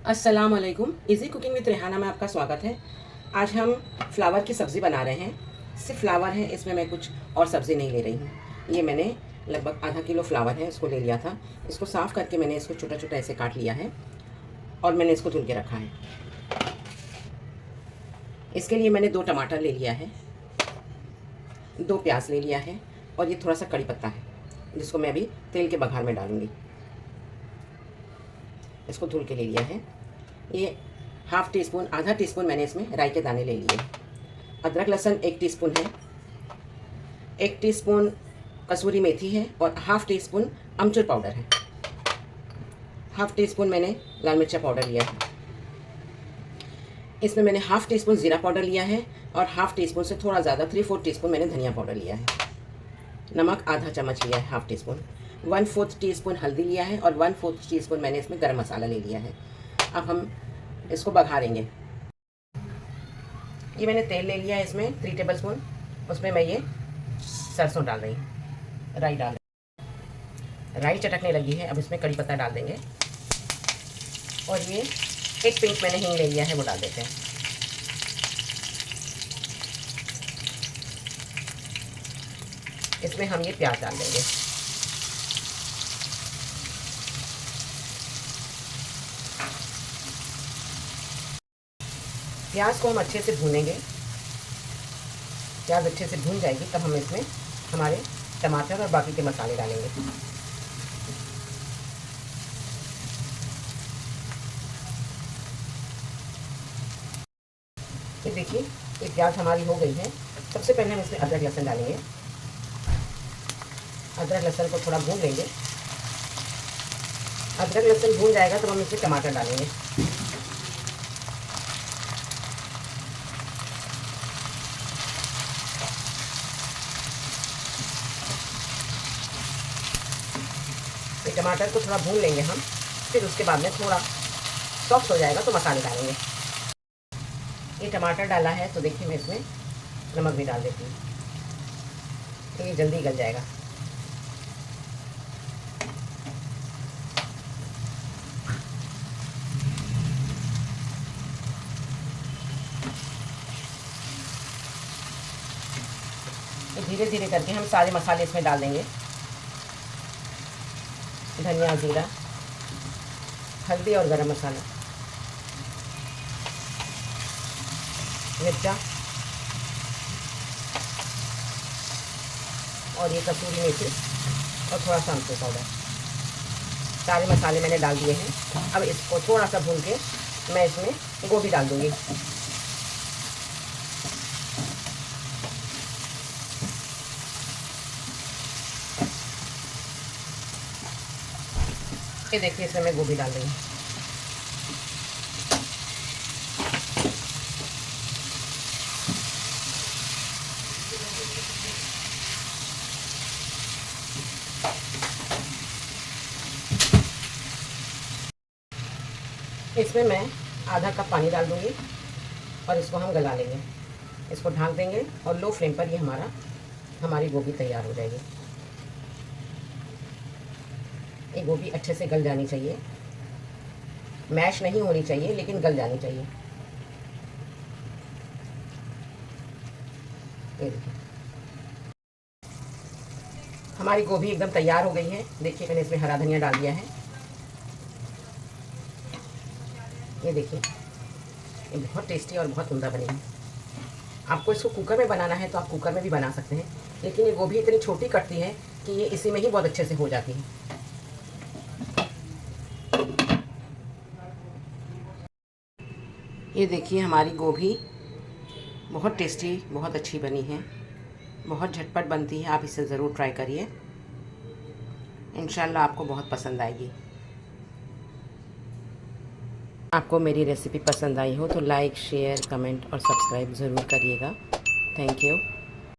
अस्सलाम वालेकुम। Easy cooking with Rehana में आपका स्वागत है। आज हम फ्लावर की सब्ज़ी बना रहे हैं। सिर्फ फ्लावर है, इसमें मैं कुछ और सब्ज़ी नहीं ले रही हूँ। ये मैंने लगभग आधा किलो फ्लावर है, उसको ले लिया था। इसको साफ़ करके मैंने इसको छोटा छोटा ऐसे काट लिया है और मैंने इसको धुल के रखा है। इसके लिए मैंने 2 टमाटर ले लिया है, 2 प्याज ले लिया है और ये थोड़ा सा कड़ी पत्ता है जिसको मैं अभी तेल के बघार में डालूँगी। इसको धुल के ले लिया है। ये हाफ़ टी स्पून, आधा टीस्पून मैंने इसमें राई के दाने ले लिए। अदरक लहसुन 1 टीस्पून है, 1 टीस्पून कसूरी मेथी है और हाफ़ टी स्पून अमचूर पाउडर है। हाफ़ टी स्पून मैंने लाल मिर्चा पाउडर लिया है। इसमें मैंने हाफ़ टी स्पून ज़ीरा पाउडर लिया है और हाफ़ टी स्पून से थोड़ा ज़्यादा 3/4 टीस्पून मैंने धनिया पाउडर लिया है। नमक आधा चम्मच लिया है, हाफ़ टी स्पून। 1/4 टीस्पून हल्दी लिया है और 1/4 टीस्पून मैंने इसमें गरम मसाला ले लिया है। अब हम इसको बघारेंगे। ये मैंने तेल ले लिया है, इसमें 3 टेबलस्पून। उसमें मैं ये सरसों डाल रही हूँ, राई डाल रही हूँ। राई चटकने लगी है, अब इसमें कड़ी पत्ता डाल देंगे और ये 1 पिंच मैंने हींग ले लिया है, वो डाल देते हैं। इसमें हम ये प्याज डाल देंगे। प्याज को हम अच्छे से भूनेंगे। प्याज अच्छे से भून जाएगी तब हम इसमें हमारे टमाटर और बाकी के मसाले डालेंगे। ये देखिए, ये प्याज हमारी हो गई है। सबसे पहले हम इसमें अदरक लहसुन डालेंगे। अदरक लहसुन को थोड़ा भून लेंगे। अदरक लहसुन भून जाएगा तब हम इसमें टमाटर डालेंगे। ये टमाटर को थोड़ा भून लेंगे हम, फिर उसके बाद में थोड़ा सॉफ्ट हो जाएगा तो मसाले डालेंगे। ये टमाटर डाला है तो देखिए मैं इसमें नमक भी डाल देती हूँ, तो ये जल्दी गल जाएगा। तो धीरे धीरे करके हम सारे मसाले इसमें डाल देंगे। धनिया, जीरा, हल्दी और गरम मसाला, मिर्चा और ये कसूरी मेथी और थोड़ा सा अमचूर पाउडर। सारे मसाले मैंने डाल दिए हैं। अब इसको थोड़ा सा भून के मैं इसमें गोभी डाल दूँगी। ये देखिए, इसमें मैं गोभी डाल रही हूँ। इसमें मैं आधा कप पानी डाल दूँगी और इसको हम गला लेंगे। इसको ढक देंगे और लो फ्लेम पर ये हमारी गोभी तैयार हो जाएगी। ये गोभी अच्छे से गल जानी चाहिए, मैश नहीं होनी चाहिए लेकिन गल जानी चाहिए। ये देखिए, हमारी गोभी एकदम तैयार हो गई है। देखिए, मैंने इसमें हरा धनिया डाल दिया है। ये देखिए, ये बहुत टेस्टी और बहुत उम्दा बनेगी। आपको इसको कुकर में बनाना है तो आप कुकर में भी बना सकते हैं, लेकिन ये गोभी इतनी छोटी कटती है कि ये इसी में ही बहुत अच्छे से हो जाती है। ये देखिए, हमारी गोभी बहुत टेस्टी, बहुत अच्छी बनी है, बहुत झटपट बनती है। आप इसे ज़रूर ट्राई करिए, इंशाल्लाह आपको बहुत पसंद आएगी। आपको मेरी रेसिपी पसंद आई हो तो लाइक, शेयर, कमेंट और सब्सक्राइब ज़रूर करिएगा। Thank you.